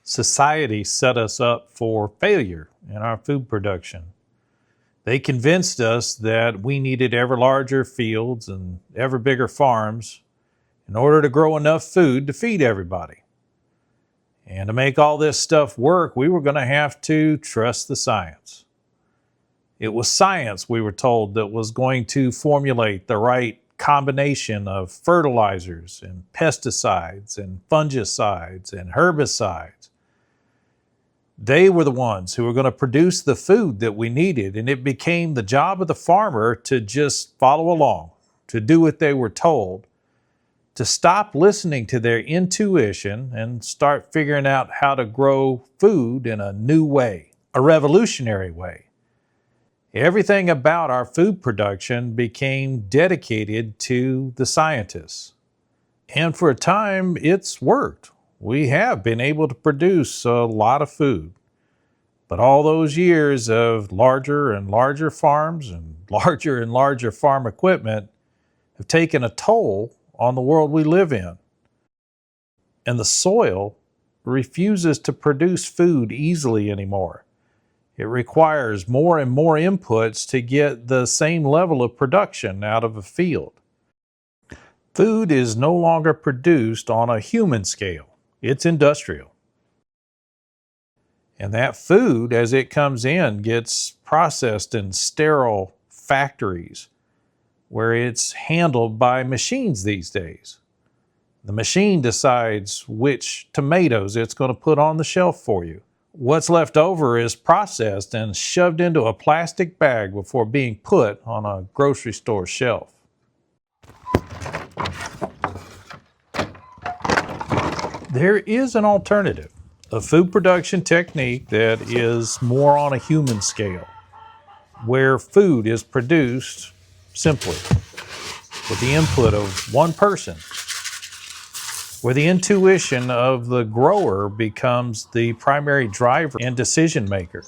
Society set us up for failure in our food production. They convinced us that we needed ever larger fields and ever bigger farms in order to grow enough food to feed everybody. And to make all this stuff work, we were going to have to trust the science. It was science, we were told, that was going to formulate the right combination of fertilizers and pesticides and fungicides and herbicides. They were the ones who were going to produce the food that we needed, and it became the job of the farmer to just follow along, to do what they were told, to stop listening to their intuition and start figuring out how to grow food in a new way, a revolutionary way. Everything about our food production became dedicated to the scientists. And for a time, it's worked. We have been able to produce a lot of food. But all those years of larger and larger farms and larger farm equipment have taken a toll on the world we live in. And the soil refuses to produce food easily anymore. It requires more and more inputs to get the same level of production out of a field. Food is no longer produced on a human scale. It's industrial. And that food, as it comes in, gets processed in sterile factories where it's handled by machines these days. The machine decides which tomatoes it's going to put on the shelf for you. What's left over is processed and shoved into a plastic bag before being put on a grocery store shelf. There is an alternative, a food production technique that is more on a human scale, where food is produced simply with the input of one person, where the intuition of the grower becomes the primary driver and decision maker.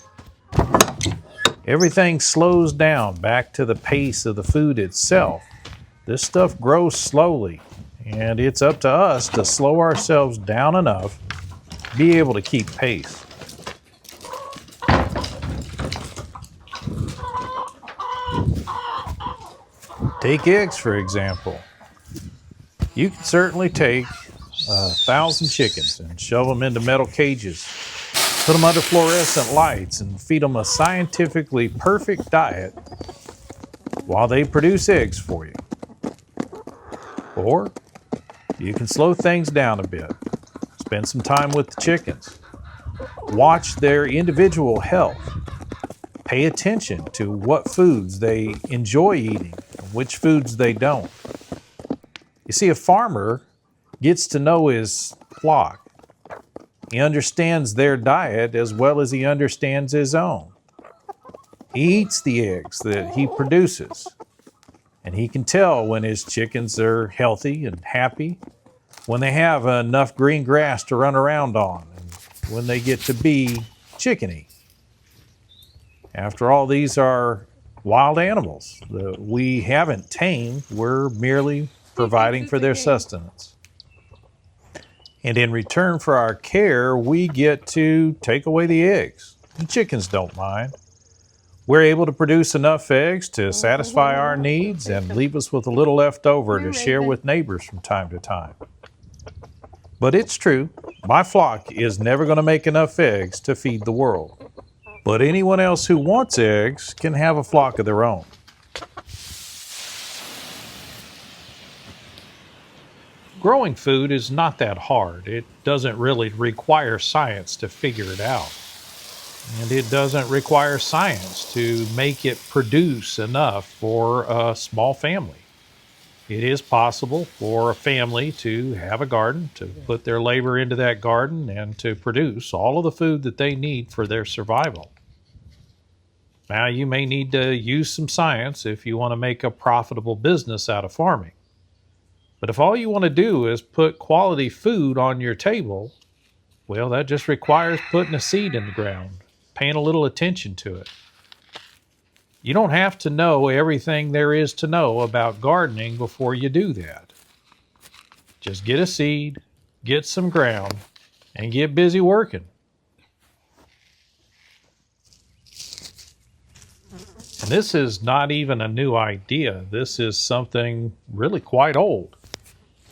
Everything slows down back to the pace of the food itself. This stuff grows slowly, and it's up to us to slow ourselves down enough to be able to keep pace. Take eggs, for example. You can certainly take 1,000 chickens and shove them into metal cages, put them under fluorescent lights, and feed them a scientifically perfect diet while they produce eggs for you. Or you can slow things down a bit, spend some time with the chickens, watch their individual health, pay attention to what foods they enjoy eating and which foods they don't. You see, a farmer gets to know his flock. He understands their diet as well as he understands his own. He eats the eggs that he produces, and he can tell when his chickens are healthy and happy, when they have enough green grass to run around on, and when they get to be chickeny. After all, these are wild animals that we haven't tamed. We're merely providing for their sustenance. And in return for our care, we get to take away the eggs. The chickens don't mind. We're able to produce enough eggs to satisfy our needs and leave us with a little left over to share with neighbors from time to time. But it's true, my flock is never going to make enough eggs to feed the world. But anyone else who wants eggs can have a flock of their own. Growing food is not that hard. It doesn't really require science to figure it out. And it doesn't require science to make it produce enough for a small family. It is possible for a family to have a garden, to put their labor into that garden, and to produce all of the food that they need for their survival. Now, you may need to use some science if you want to make a profitable business out of farming. But if all you want to do is put quality food on your table, well, that just requires putting a seed in the ground, paying a little attention to it. You don't have to know everything there is to know about gardening before you do that. Just get a seed, get some ground, and get busy working. And this is not even a new idea. This is something really quite old.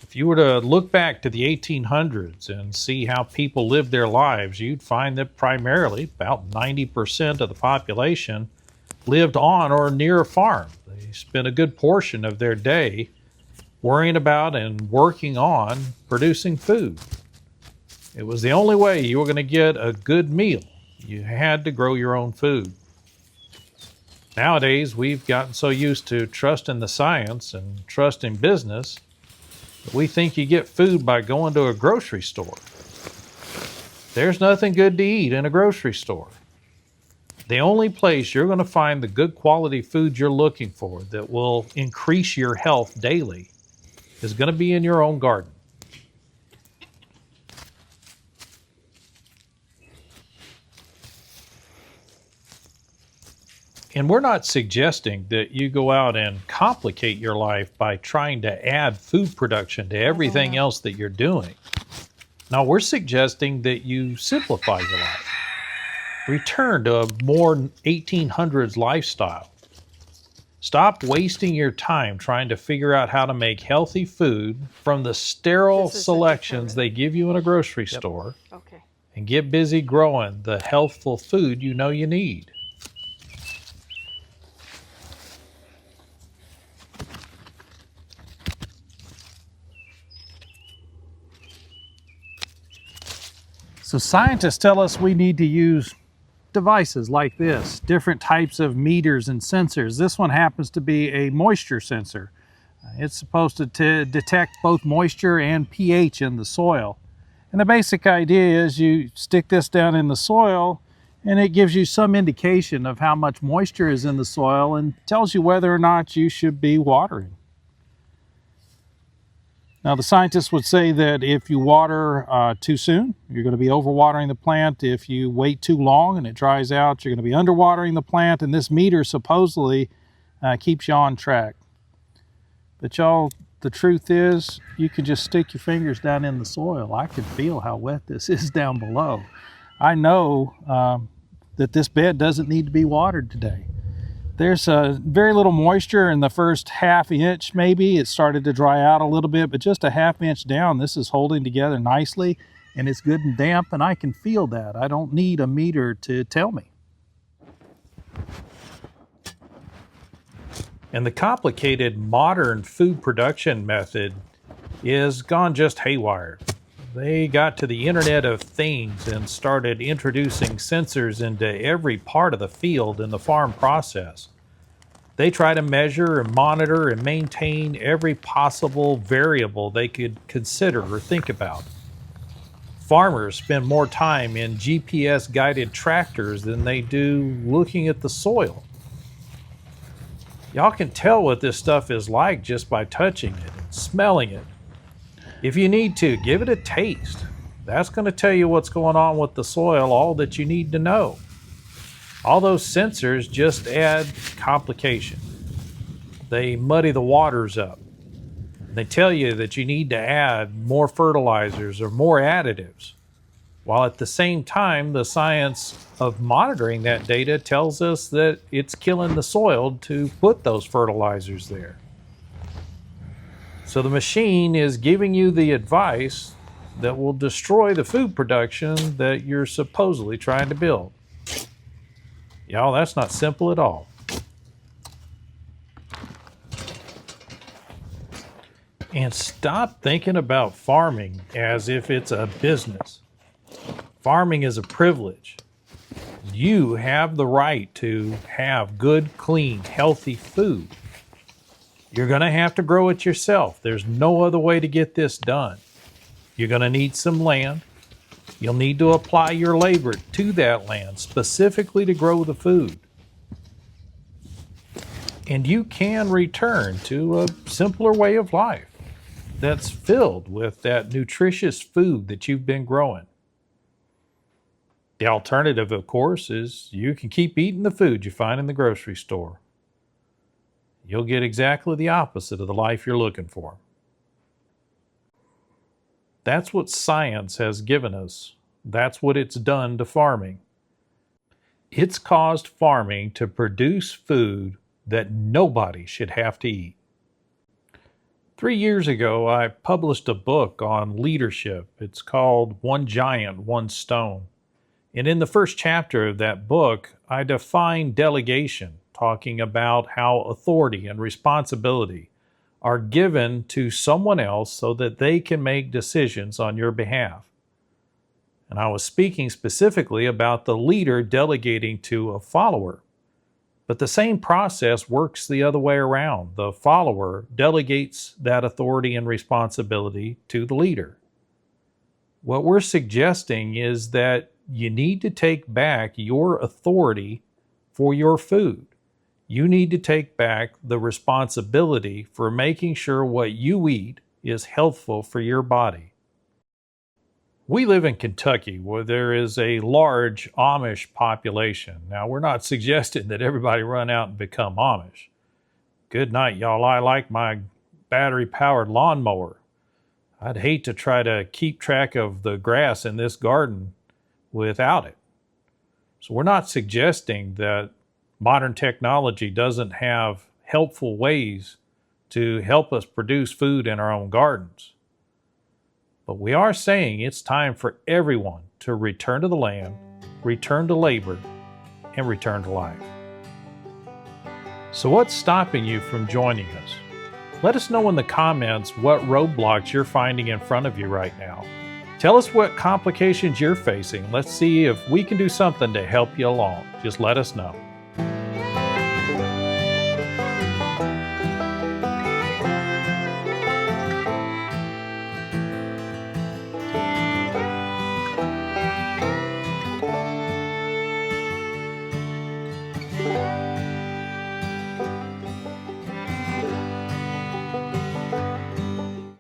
If you were to look back to the 1800s and see how people lived their lives, you'd find that primarily about 90% of the population lived on or near a farm. They spent a good portion of their day worrying about and working on producing food. It was the only way you were going to get a good meal. You had to grow your own food. Nowadays, we've gotten so used to trusting the science and trusting business that we think you get food by going to a grocery store. There's nothing good to eat in a grocery store. The only place you're going to find the good quality food you're looking for that will increase your health daily is going to be in your own garden. And we're not suggesting that you go out and complicate your life by trying to add food production to everything else that you're doing. No, we're suggesting that you simplify your life. Return to a more 1800s lifestyle. Stop wasting your time trying to figure out how to make healthy food from the sterile selections they give you in a grocery store. Okay. And get busy growing the healthful food you know you need. So scientists tell us we need to use devices like this, different types of meters and sensors. This one happens to be a moisture sensor. It's supposed to detect both moisture and pH in the soil. And the basic idea is you stick this down in the soil and it gives you some indication of how much moisture is in the soil and tells you whether or not you should be watering. Now, the scientists would say that if you water too soon, you're going to be overwatering the plant. If you wait too long and it dries out, you're going to be underwatering the plant. And this meter supposedly keeps you on track. But y'all, the truth is, you can just stick your fingers down in the soil. I can feel how wet this is down below. I know that this bed doesn't need to be watered today. There's very little moisture in the first half inch maybe. It started to dry out a little bit, but just a half inch down, this is holding together nicely and it's good and damp, and I can feel that. I don't need a meter to tell me. And the complicated modern food production method is gone just haywire. They got to the Internet of Things and started introducing sensors into every part of the field in the farm process. They try to measure and monitor and maintain every possible variable they could consider or think about. Farmers spend more time in GPS-guided tractors than they do looking at the soil. Y'all can tell what this stuff is like just by touching it and smelling it. If you need to, give it a taste. That's going to tell you what's going on with the soil, all that you need to know. All those sensors just add complication. They muddy the waters up. They tell you that you need to add more fertilizers or more additives, while at the same time, the science of monitoring that data tells us that it's killing the soil to put those fertilizers there. So the machine is giving you the advice that will destroy the food production that you're supposedly trying to build. Y'all, that's not simple at all. And stop thinking about farming as if it's a business. Farming is a privilege. You have the right to have good, clean, healthy food. You're going to have to grow it yourself. There's no other way to get this done. You're going to need some land. You'll need to apply your labor to that land specifically to grow the food. And you can return to a simpler way of life that's filled with that nutritious food that you've been growing. The alternative, of course, is you can keep eating the food you find in the grocery store. You'll get exactly the opposite of the life you're looking for. That's what science has given us. That's what it's done to farming. It's caused farming to produce food that nobody should have to eat. 3 years ago, I published a book on leadership. It's called One Giant, One Stone. And in the first chapter of that book, I define delegation, talking about how authority and responsibility are given to someone else so that they can make decisions on your behalf. And I was speaking specifically about the leader delegating to a follower. But the same process works the other way around. The follower delegates that authority and responsibility to the leader. What we're suggesting is that you need to take back your authority for your food. You need to take back the responsibility for making sure what you eat is healthful for your body. We live in Kentucky where there is a large Amish population. Now, we're not suggesting that everybody run out and become Amish. Good night, y'all. I like my battery-powered lawnmower. I'd hate to try to keep track of the grass in this garden without it. So we're not suggesting that modern technology doesn't have helpful ways to help us produce food in our own gardens. But we are saying it's time for everyone to return to the land, return to labor, and return to life. So what's stopping you from joining us? Let us know in the comments what roadblocks you're finding in front of you right now. Tell us what complications you're facing. Let's see if we can do something to help you along. Just let us know.